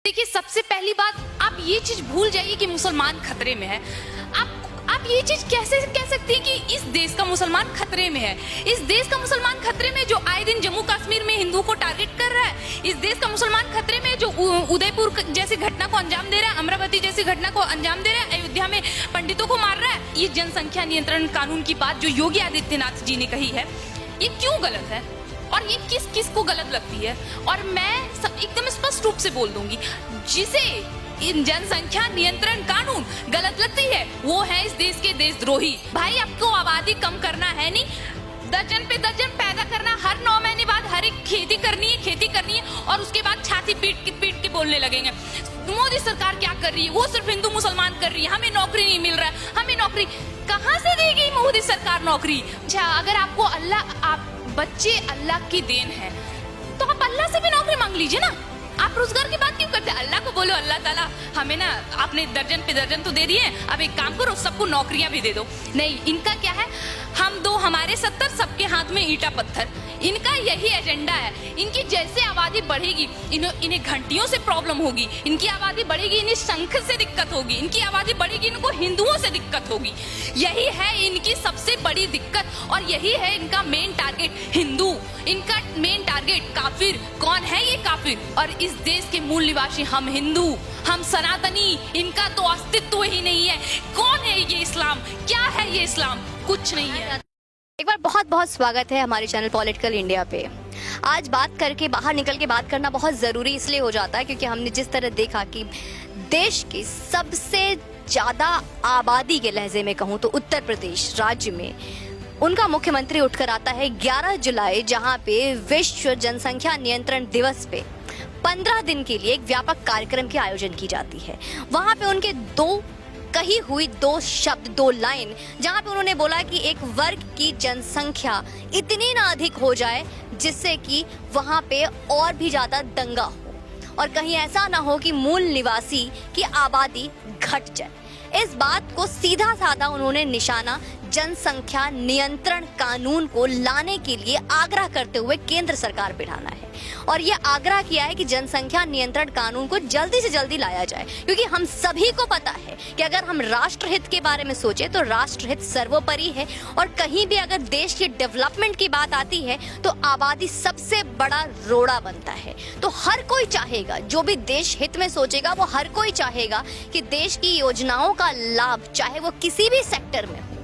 देखिए, सबसे पहली बात, आप ये चीज भूल जाइए कि मुसलमान खतरे में है। आप ये चीज कैसे कह सकती हैं कि इस देश का मुसलमान खतरे में है? इस देश का मुसलमान खतरे में जो आए दिन जम्मू कश्मीर में हिंदुओं को टारगेट कर रहा है। इस देश का मुसलमान खतरे में जो उदयपुर जैसी घटना को अंजाम दे रहा है, अमरावती जैसी घटना को अंजाम दे रहा है, अयोध्या में पंडितों को मार रहा है। ये जनसंख्या नियंत्रण कानून की बात जो योगी आदित्यनाथ जी ने कही है, ये क्यों गलत है और ये किस किस को गलत लगती है? और मैं एकदम स्पष्ट रूप से बोल दूंगी, जिसे इन जनसंख्या नियंत्रण कानून गलत लगती है वो है इस देश के देशद्रोही। भाई, आपको आबादी कम करना है नहीं, दर्जन पे दर्जन पैदा करना, हर 9 महीने बाद हर एक खेती करनी है और उसके बाद छाती पीट के बोलने लगेंगे मोदी सरकार क्या कर रही है, वो सिर्फ हिंदू मुसलमान कर रही है, हमें नौकरी नहीं मिल रहा है, हमें नौकरी कहाँ से देगी मोदी सरकार नौकरी? अच्छा, अगर आपको आप बच्चे अल्लाह की देन है तो आप अल्लाह से भी नौकरी मांग लीजिए ना। आप रोजगार की बात क्यों करते हैं? अल्लाह को बोलो, अल्लाह ताला हमें ना आपने दर्जन पे दर्जन तो दे दिए, अब एक काम करो, सबको नौकरियां भी दे दो। नहीं, इनका क्या है, हम 2 हमारे 70, सबके हाथ में ईंटा पत्थर। इनका यही एजेंडा है। इनकी जैसे आबादी बढ़ेगी, इन्हें घंटियों से प्रॉब्लम होगी, इनकी आबादी बढ़ेगी, इन्हें शंख से दिक्कत होगी, इनकी आबादी बढ़ेगी, इनको हिंदुओं से दिक्कत होगी। यही है इनकी सबसे बड़ी दिक्कत और यही है इनका मेन टारगेट, हिंदू। इनका मेन टारगेट काफिर। कौन है ये काफिर? और इस देश के मूल निवासी हम हिंदू, हम सनातनी, इनका तो अस्तित्व ही नहीं है। कौन है ये इस्लाम? क्या है ये इस्लाम? कुछ नहीं है। एक बार बहुत बहुत स्वागत है हमारे चैनल पॉलिटिकल इंडिया पे। आज बात करके, बाहर निकल के बात करना बहुत ज़रूरी इसलिए हो जाता है क्योंकि हमने जिस तरह देखा कि देश की सबसे ज़्यादा आबादी के लहजे में कहूँ तो उत्तर प्रदेश राज्य में उनका मुख्यमंत्री उठकर आता है 11 जुलाई, जहाँ पे विश्व जनसंख्या नियंत्रण दिवस पे 15 दिन के लिए एक व्यापक कार्यक्रम के आयोजन की जाती है। वहाँ पे उनके कही हुई 2 शब्द, 2 लाइन, जहां पे उन्होंने बोला कि एक वर्ग की जनसंख्या इतनी ना अधिक हो जाए जिससे कि वहां पे और भी ज्यादा दंगा हो और कहीं ऐसा ना हो कि मूल निवासी की आबादी घट जाए। इस बात को सीधा साधा उन्होंने निशाना जनसंख्या नियंत्रण कानून को लाने के लिए आग्रह करते हुए केंद्र सरकार पे ढाना है और ये आग्रह किया है कि जनसंख्या नियंत्रण कानून को जल्दी से जल्दी लाया जाए, क्योंकि हम सभी को पता है कि अगर हम राष्ट्रहित के बारे में सोचें तो राष्ट्रहित सर्वोपरि है और कहीं भी अगर देश की डेवलपमेंट की बात आती है तो आबादी सबसे बड़ा रोड़ा बनता है। तो हर कोई चाहेगा, जो भी देश हित में सोचेगा वो हर कोई चाहेगा कि देश की योजनाओं का लाभ चाहे वो किसी भी सेक्टर में हो,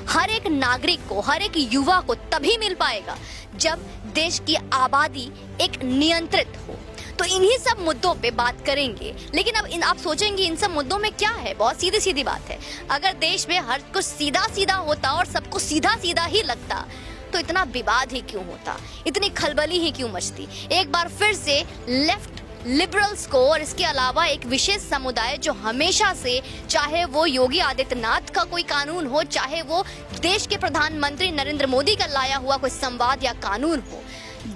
हर एक नागरिक को, हर एक युवा को तभी मिल पाएगा जब देश की आबादी एक नियंत्रित हो। तो इन्हीं सब मुद्दों पे बात करेंगे। लेकिन अब आप सोचेंगे इन सब मुद्दों में क्या है? बहुत सीधी सीधी बात है। अगर देश में हर कुछ सीधा सीधा होता और सबको सीधा सीधा ही लगता तो इतना विवाद ही क्यों होता, इतनी खलबली ही क्यों मचती? एक बार फिर से लेफ्ट लिबरल्स को और इसके अलावा एक विशेष समुदाय जो हमेशा से, चाहे वो योगी आदित्यनाथ का कोई कानून हो, चाहे वो देश के प्रधानमंत्री नरेंद्र मोदी का लाया हुआ कोई संवाद या कानून हो,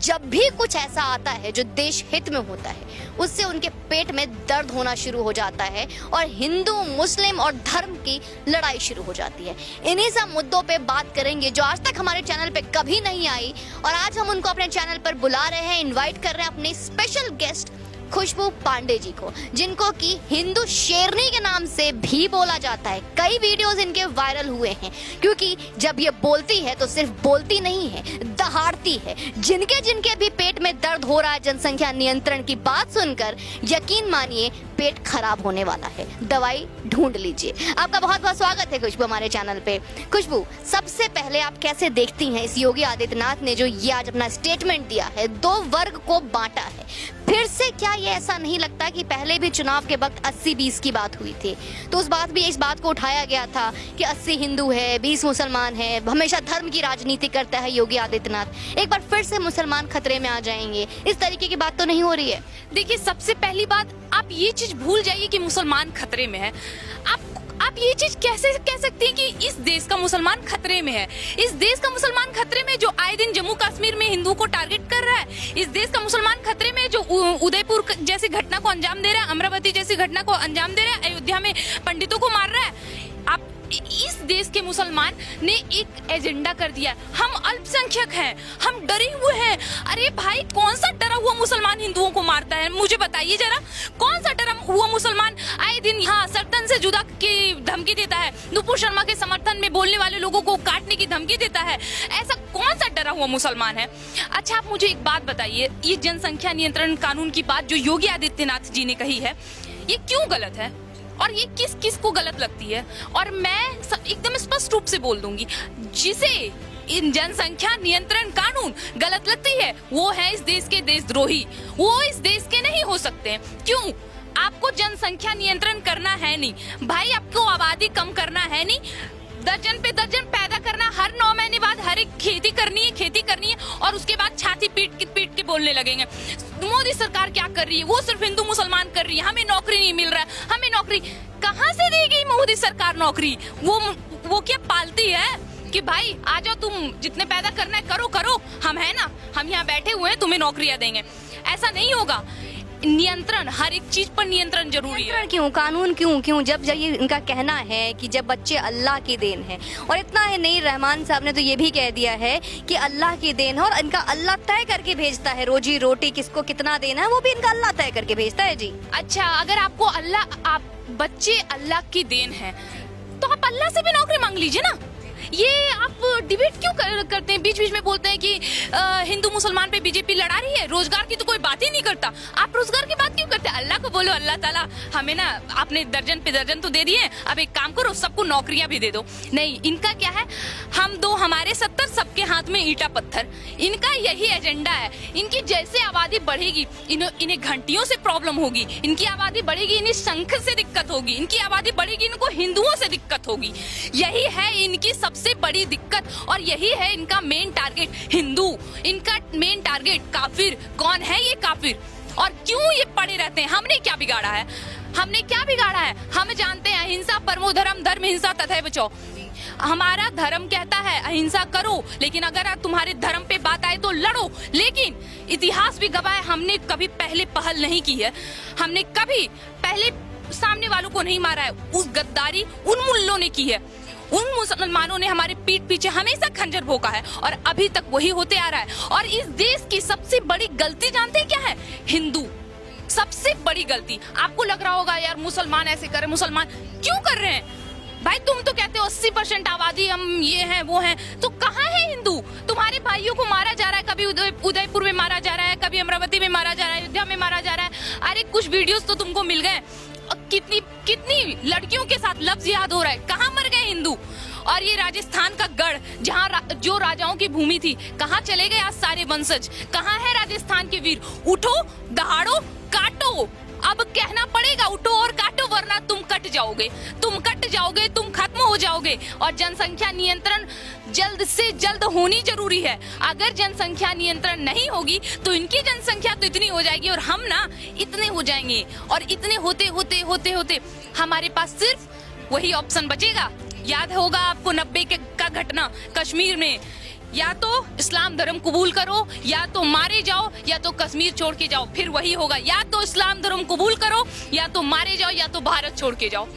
जब भी कुछ ऐसा आता है जो देश हित में होता है उससे उनके पेट में दर्द होना शुरू हो जाता है और हिंदू, मुस्लिम और धर्म की लड़ाई शुरू हो जाती है। इन्हीं सब मुद्दों पे बात करेंगे जो आज तक हमारे चैनल पे कभी नहीं आई और आज हम उनको अपने चैनल पर बुला रहे हैं, इन्वाइट कर रहे हैं अपने स्पेशल गेस्ट खुशबू पांडे जी को, जिनको कि हिंदू शेरनी के नाम से भी बोला जाता है। कई वीडियोस इनके वायरल हुए हैं क्योंकि जब ये बोलती है तो सिर्फ बोलती नहीं है, दहाड़ती है। जिनके जिनके भी पेट में दर्द हो रहा है जनसंख्या नियंत्रण की बात सुनकर, यकीन मानिए पेट खराब होने वाला है, दवाई ढूंढ लीजिए। आपका बहुत बहुत स्वागत है खुशबू हमारे चैनल पे। खुशबू, सबसे पहले आप कैसे देखती हैं इस योगी आदित्यनाथ ने जो ये आज अपना स्टेटमेंट दिया है, 2 वर्ग को बांटा है? फिर से क्या ये ऐसा नहीं लगता कि पहले भी चुनाव के वक्त 80-20 की बात हुई थी तो इस बात को उठाया गया था कि 80 हिंदू है, 20 मुसलमान है, हमेशा धर्म की राजनीति करता है योगी आदित्यनाथ। एक बार फिर से मुसलमान खतरे में आ जाएंगे, इस तरीके की बात तो नहीं हो रही है? देखिए, सबसे पहली बात, आप ये चीज भूल जाइए कि मुसलमान खतरे में है। आप ये चीज कैसे कह सकती हैं कि इस देश का मुसलमान खतरे में है? इस देश का मुसलमान खतरे में जो आए दिन जम्मू कश्मीर में हिंदुओं को टारगेट कर रहा है। इस देश का मुसलमान खतरे में जो उदयपुर जैसी घटना को अंजाम दे रहा है, अमरावती जैसी घटना को अंजाम दे रहा है, अयोध्या में पंडितों को मार रहा है। आप इस देश के मुसलमान ने एक एजेंडा कर दिया, हम अल्पसंख्यक हैं, हम डरे हुए हैं। अरे भाई, कौन सा डरा हुआ मुसलमान हिंदुओं को मारता है? मुझे बताइए जरा, कौन सा डरा वो मुसलमान आए दिन यहाँ सर्तन से जुदा की धमकी देता है, नुपुर शर्मा के समर्थन में बोलने वाले लोगों को काटने की धमकी देता है। ऐसा कौन सा डरा हुआ मुसलमान है? अच्छा, आप मुझे एक बात बताइए, ये जनसंख्या नियंत्रण कानून की बात जो योगी आदित्यनाथ जी ने कही है, ये क्यों गलत है और ये किस किस को गलत लगती है? और मैं एकदम स्पष्ट रूप से बोल दूंगी, जिसे इन जनसंख्या नियंत्रण कानून गलत लगती है वो है इस देश के देशद्रोही, वो इस देश के नहीं हो सकते। क्यों? आपको जनसंख्या नियंत्रण करना है नहीं भाई, आपको आबादी कम करना है नहीं, दर्जन पे दर्जन पैदा करना, हर 9 महीने बाद हर एक खेती करनी है और उसके बाद छाती पीट के बोलने लगेंगे मोदी सरकार क्या कर रही है, वो सिर्फ हिंदू मुसलमान कर रही है, हमें नौकरी नहीं मिल रहा है, हमें नौकरी कहाँ से देगी मोदी सरकार नौकरी? वो क्या पालती है कि भाई आ जाओ, तुम जितने पैदा करना है करो, हम है ना, हम यहाँ बैठे हुए हैं, तुम्हें नौकरियां देंगे? ऐसा नहीं होगा। नियंत्रण, हर एक चीज पर नियंत्रण जरूरी है। क्यों कानून क्यों जब ये इनका कहना है कि जब बच्चे अल्लाह की देन है, और इतना है नहीं, रहमान साहब ने तो ये भी कह दिया है कि अल्लाह की देन है और इनका अल्लाह तय करके भेजता है, रोजी रोटी किसको कितना देना है वो भी इनका अल्लाह तय करके भेजता है जी। अच्छा, अगर आपको आप बच्चे अल्लाह की देन है तो आप अल्लाह से भी नौकरी मांग लीजिए ना। ये आप डिबेट क्यों करते हैं? बीच बीच में बोलते हैं कि हिंदू मुसलमान पे बीजेपी लड़ा रही है, रोजगार की तो कोई बात ही नहीं करता। आप रोजगार की बात क्यों करते हैं? अल्लाह को बोलो, अल्लाह ताला हमें ना आपने दर्जन पे दर्जन तो दे दिए, अब एक काम करो, सबको नौकरियां भी दे दो। नहीं, इनका क्या है, हम दो हमारे 70, सबके हाथ में ईंटा पत्थर, इनका यही एजेंडा है। इनकी जैसे आबादी बढ़ेगी इन्हें घंटियों से प्रॉब्लम होगी, इनकी आबादी बढ़ेगी इन्हें शंख से दिक्कत होगी, इनकी आबादी बढ़ेगी इनको हिंदुओं से दिक्कत होगी। यही है इनकी सबसे बड़ी दिक्कत और यही है इनका मेन टारगेट, हिंदू। इनका मेन टारगेट काफिर। कौन है ये काफिर और क्यों ये पड़े रहते हैं? हमने क्या बिगाड़ा है? हम जानते हैं अहिंसा परमो धर्म, धर्म हिंसा तथैव चौ। हमारा धर्म कहता है अहिंसा करो, लेकिन अगर तुम्हारे धर्म पे बात आए तो लड़ो। लेकिन इतिहास भी गवाह है, हमने कभी पहले पहल नहीं की है, हमने कभी पहले सामने वालों को नहीं मारा है। उस गद्दारी उन मुल्लों ने की है, उन मुसलमानों ने हमारे पीठ पीछे हमेशा खंजर भोंका है और अभी तक वही होते आ रहा है। और इस देश की सबसे बड़ी गलती जानते हैं क्या है? हिंदू। सबसे बड़ी गलती। आपको लग रहा होगा यार मुसलमान ऐसे कर रहे, मुसलमान क्यों कर रहे हैं? भाई तुम तो कहते हो 80% आबादी हम ये हैं वो हैं, तो कहाँ है हिंदू? तुम्हारे भाइयों को मारा जा रहा है, कभी उदयपुर में मारा जा रहा है, कभी अमरावती में मारा जा रहा है, अयोध्या में मारा जा रहा है। अरे कुछ वीडियोस तो तुमको मिल गए, कितनी लड़कियों के साथ लफ्ज याद हो रहा है, कहाँ मर गए हिंदू? और ये राजस्थान का गढ़ जहाँ जो राजाओं की भूमि थी, कहाँ चले गए आज सारे वंशज? कहाँ है राजस्थान के वीर? उठो, दहाड़ो, काटो। अब कहना पड़ेगा उठो और काटो, वरना तुम कट जाओगे, तुम खत्म हो जाओगे। और जनसंख्या नियंत्रण जल्द से जल्द होनी जरूरी है। अगर जनसंख्या नियंत्रण नहीं होगी तो इनकी जनसंख्या तो इतनी हो जाएगी और हम ना इतने हो जाएंगे, और इतने होते हमारे पास सिर्फ वही ऑप्शन बचेगा। याद होगा आपको 90 का घटना कश्मीर में, या तो इस्लाम धर्म कबूल करो, या तो मारे जाओ, या तो कश्मीर छोड़ के जाओ। फिर वही होगा, या तो इस्लाम धर्म कबूल करो, या तो मारे जाओ, या तो भारत छोड़ के जाओ।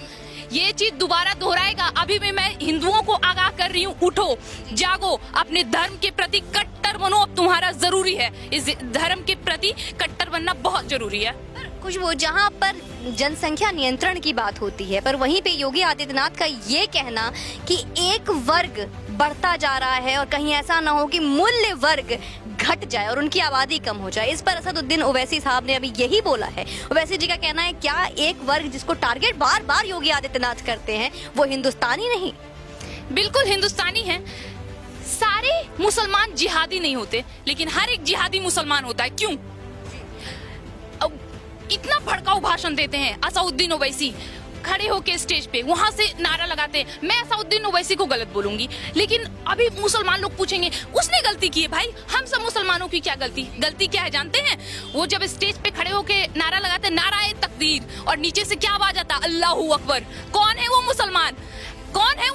ये चीज दोबारा दोहराएगा। अभी भी मैं हिंदुओं को आगाह कर रही हूँ, उठो, जागो, अपने धर्म के प्रति कट्टर बनो। अब तुम्हारा जरूरी है, इस धर्म के प्रति कट्टर बनना बहुत जरूरी है। कुछ वो जहाँ पर जनसंख्या नियंत्रण की बात होती है, पर वहीं पे योगी आदित्यनाथ का ये कहना कि एक वर्ग बढ़ता जा रहा है और कहीं ऐसा ना हो कि मूल्य वर्ग घट जाए और उनकी आबादी कम हो जाए, इस पर असदुद्दीन ओवैसी साहब ने अभी यही बोला है। ओवैसी जी का कहना है, क्या एक वर्ग जिसको टारगेट बार बार योगी आदित्यनाथ करते हैं वो हिंदुस्तानी नहीं? बिल्कुल हिंदुस्तानी है। सारे मुसलमान जिहादी नहीं होते, लेकिन हर एक जिहादी मुसलमान होता है। क्यों? इतना भड़काऊ भाषण देते हैं असदुद्दीन ओवैसी, खड़े होके स्टेज पे वहां से नारा लगाते हैं। मैं असदुद्दीन ओवैसी को गलत बोलूंगी, लेकिन अभी मुसलमान लोग पूछेंगे उसने गलती की है। भाई हम सब मुसलमानों की क्या गलती क्या है जानते हैं? वो जब स्टेज पे खड़े होके नारा लगाते, नाराए तकदीर, और नीचे से क्या आवाज आता? अल्लाहू अकबर। कौन है वो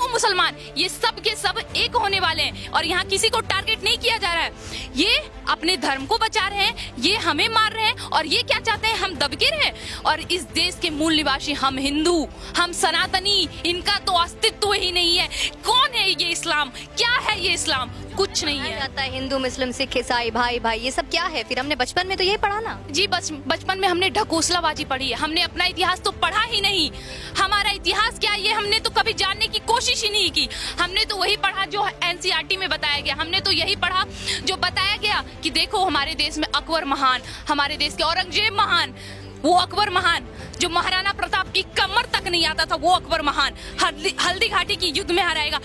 मुसलमान? ये सब के सब एक होने वाले हैं और यहाँ किसी को टारगेट नहीं किया जा रहा है। ये अपने धर्म को बचा रहे हैं, ये हमें मार रहे हैं, और ये क्या चाहते हैं? हम दबके रहें। और इस देश के मूल निवासी हम हिंदू, हम सनातनी, इनका तो अस्तित्व ही नहीं है। कौन है ये इस्लाम? क्या है ये इस्लाम? कुछ नहीं है। जाता है हिंदू मुस्लिम सिख ईसाई भाई भाई, ये सब क्या है? फिर हमने बचपन में तो यही पढ़ा ना जी, बचपन में हमने ढकोसलाबाजी पढ़ी है, हमने अपना इतिहास तो पढ़ा ही नहीं। हमारा इतिहास क्या है ये हमने तो कभी जानने की कोशिश ही नहीं की। हमने तो वही पढ़ा जो एनसीईआरटी में बताया गया, हमने तो यही पढ़ा जो बताया गया कि देखो हमारे देश में अकबर महान, हमारे देश के औरंगजेब महान, वो अकबर महान जो महाराणा प्रताप की कमर तक नहीं आता था, वो अकबर महान हल्दी घाटी की युद्ध में हराएगा।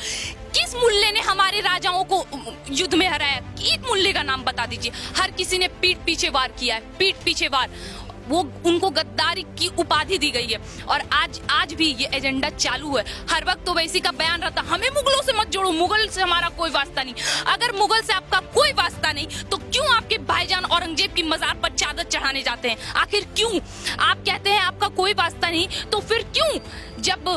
किस मूल्य ने हमारे राजाओं को युद्ध में हराया? एक मूल्य का नाम बता दीजिए। हर किसी ने पीठ पीछे वार किया है, पीठ पीछे वार। वो उनको गद्दारी की उपाधि दी गई है और आज भी ये एजेंडा चालू है। हर वक्त तो वैसी का बयान रहता, हमें मुगलों से मत जोड़ो, मुगल से हमारा कोई वास्ता नहीं। अगर मुगल से आपका कोई वास्ता नहीं तो क्यों आपके भाईजान औरंगजेब की मजार पर चादर चढ़ाने जाते हैं? आखिर क्यों? आप कहते हैं आपका कोई वास्ता नहीं, तो फिर क्यों जब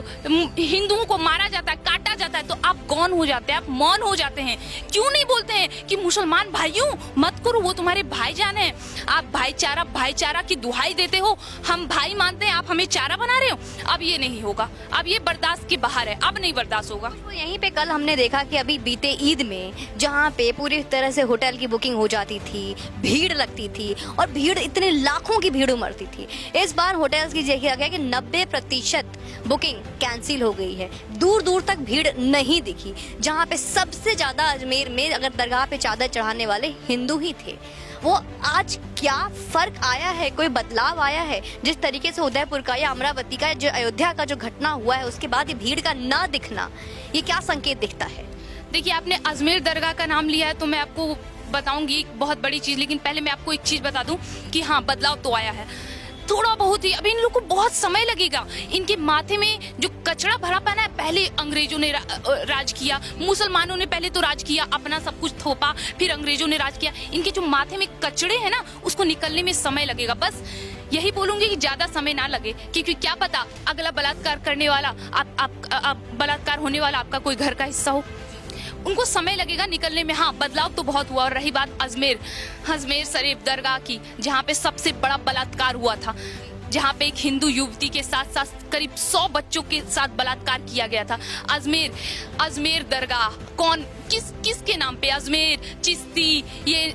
हिंदुओं को मारा जाता है, काटा जाता है, तो आप गौन हो जाते हैं, आप मौन हो जाते हैं? क्यों नहीं बोलते हैं कि मुसलमान भाइयों मत करो, वो तुम्हारे भाईजान हैं? आप भाईचारा की दुहाई देते हो, हम भाई मानते हैं, आप हमें चारा बना रहे हो। अब ये नहीं होगा, अब ये बर्दाश्त के बाहर है, अब नहीं बर्दाश्त होगा। तो यहीं पे कल हमने देखा कि अभी बीते ईद में जहाँ पे पूरी तरह से होटल की बुकिंग हो जाती थी, भीड़ लगती थी और भीड़ इतने लाखों की भीड़ उमड़ती थी, इस बार होटल्स की देखा गया कि 90% बुकिंग कैंसिल हो गई है। दूर दूर तक भीड़ नहीं दिखी। जहाँ पे सबसे ज्यादा अजमेर में अगर दरगाह पे चादर चढ़ाने वाले हिंदू ही थे। वो आज क्या फर्क आया है, कोई बदलाव आया है? जिस तरीके से उदयपुर का या अमरावती का, जो अयोध्या का जो घटना हुआ है, उसके बाद ये भीड़ का ना दिखना, ये क्या संकेत दिखता है? देखिए, आपने अजमेर दरगाह का नाम लिया है तो मैं आपको बताऊंगी एक बहुत बड़ी चीज, लेकिन पहले मैं आपको एक चीज बता दूं कि हाँ, बदलाव तो आया है थोड़ा बहुत ही। अभी इन लोगों को बहुत समय लगेगा। इनके माथे में जो कचरा भरा पड़ा है, पहले अंग्रेजों ने राज किया, मुसलमानों ने पहले तो राज किया, अपना सब कुछ थोपा, फिर अंग्रेजों ने राज किया। इनके जो माथे में कचड़े हैं ना, उसको निकलने में समय लगेगा। बस यही बोलूंगी कि ज्यादा समय ना लगे, क्योंकि क्या पता अगला बलात्कार करने वाला आप बलात्कार होने वाला आपका कोई घर का हिस्सा हो। उनको समय लगेगा निकलने में। हाँ, बदलाव तो बहुत हुआ। और रही बात अजमेर शरीफ दरगाह की, जहाँ पे सबसे बड़ा बलात्कार हुआ था, जहाँ पे एक हिंदू युवती के साथ करीब 100 बच्चों के साथ बलात्कार किया गया था। अजमेर दरगाह किसके नाम पे? अजमेर, चिश्ती, ये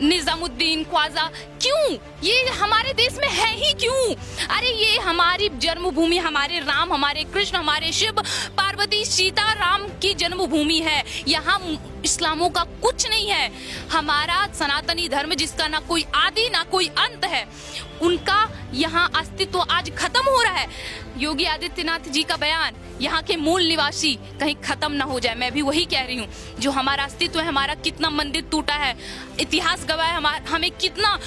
निजामुद्दीन, ख्वाजा, क्यों? ये हमारे देश में है ही क्यों? अरे ये हमारी जन्मभूमि, हमारे राम, हमारे कृष्ण, हमारे शिव, पार्वती, सीता राम की जन्मभूमि है। यहाँ इस्लामों का कुछ नहीं है। हमारा सनातनी धर्म, जिसका ना कोई आदि ना कोई अंत है, उनका यहाँ अस्तित्व आज खत्म हो रहा है। योगी आदित्यनाथ जी का बयान, यहाँ के मूल निवासी कहीं खत्म ना हो जाए। मैं भी वही कह रही हूँ, जो हमारा अस्तित्व है, हमारा कितना मंदिर टूटा है, इतिहास गवाह है हमें कितना,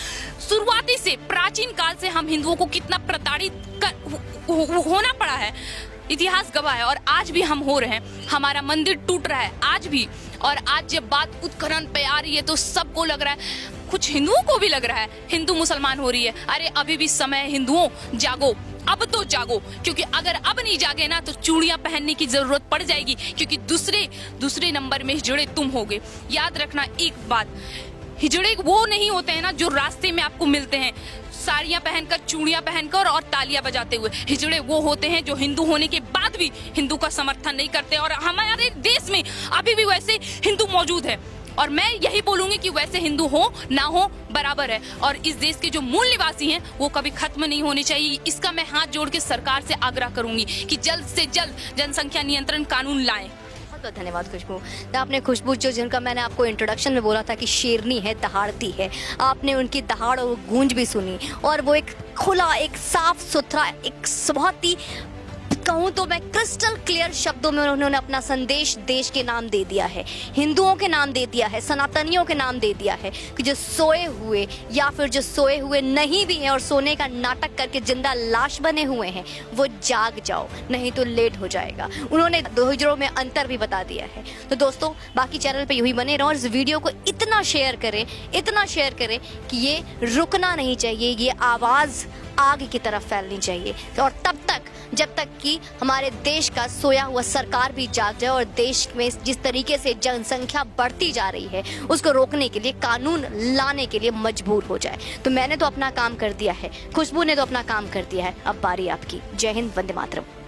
शुरुआती से प्राचीन काल से हम हिंदुओं को कितना प्रताड़ित होना पड़ा है, इतिहास गवाह है। और आज भी हम हो रहे हैं, हमारा मंदिर टूट रहा है आज भी। और आज जब बात उत्खनन पे आ रही है तो सबको लग रहा है, कुछ हिंदुओं को भी लग रहा है हिंदू मुसलमान हो रही है। अरे अभी भी समय है, हिंदुओं जागो, अब तो जागो, क्योंकि अगर अब नहीं जागे ना तो चूड़ियां पहनने की जरूरत पड़ जाएगी, क्योंकि दूसरे नंबर में हिजड़े तुम होगे। याद रखना एक बात, हिजड़े वो नहीं होते हैं ना जो रास्ते में आपको मिलते हैं साड़ियां पहनकर, चूड़ियां पहनकर और तालियां बजाते हुए। हिजड़े वो होते हैं जो हिंदू होने के बाद भी हिंदू का समर्थन नहीं करते। और हमारे देश में अभी भी वैसे हिंदू मौजूद है, और मैं यही बोलूंगी कि वैसे हिंदू हो ना हो बराबर है। और इस देश के जो मूल निवासी हैं वो कभी खत्म नहीं होने चाहिए। इसका मैं हाथ जोड़ के सरकार से आग्रह करूंगी कि जल्द से जल्द जनसंख्या नियंत्रण कानून लाएं। बहुत धन्यवाद खुशबू। तो आपने खुशबू जो, जिनका मैंने आपको इंट्रोडक्शन में बोला था कि शेरनी है, दहाड़ती है, आपने उनकी दहाड़ और गूंज भी सुनी। और वो एक खुला, एक साफ सुथरा, एक बहुत ही कहूँ तो मैं क्रिस्टल क्लियर शब्दों में उन्होंने अपना संदेश देश के नाम दे दिया है, हिंदुओं के नाम दे दिया है, सनातनियों के नाम दे दिया है कि जो सोए हुए या फिर जो सोए हुए नहीं भी हैं और सोने का नाटक करके जिंदा लाश बने हुए हैं, वो जाग जाओ, नहीं तो लेट हो जाएगा। उन्होंने दो हिजड़ों में अंतर भी बता दिया है। तो दोस्तों, बाकी चैनल पे यूं ही बने रहो और इस वीडियो को इतना शेयर करें कि ये रुकना नहीं चाहिए, ये आवाज़ आगे की तरफ फैलनी चाहिए। और तब तक, जब तक कि हमारे देश का सोया हुआ सरकार भी जाग जाए और देश में जिस तरीके से जनसंख्या बढ़ती जा रही है उसको रोकने के लिए, कानून लाने के लिए मजबूर हो जाए। तो मैंने तो अपना काम कर दिया है, खुशबू ने तो अपना काम कर दिया है, अब बारी आपकी। जय हिंद, वंदे मातरम।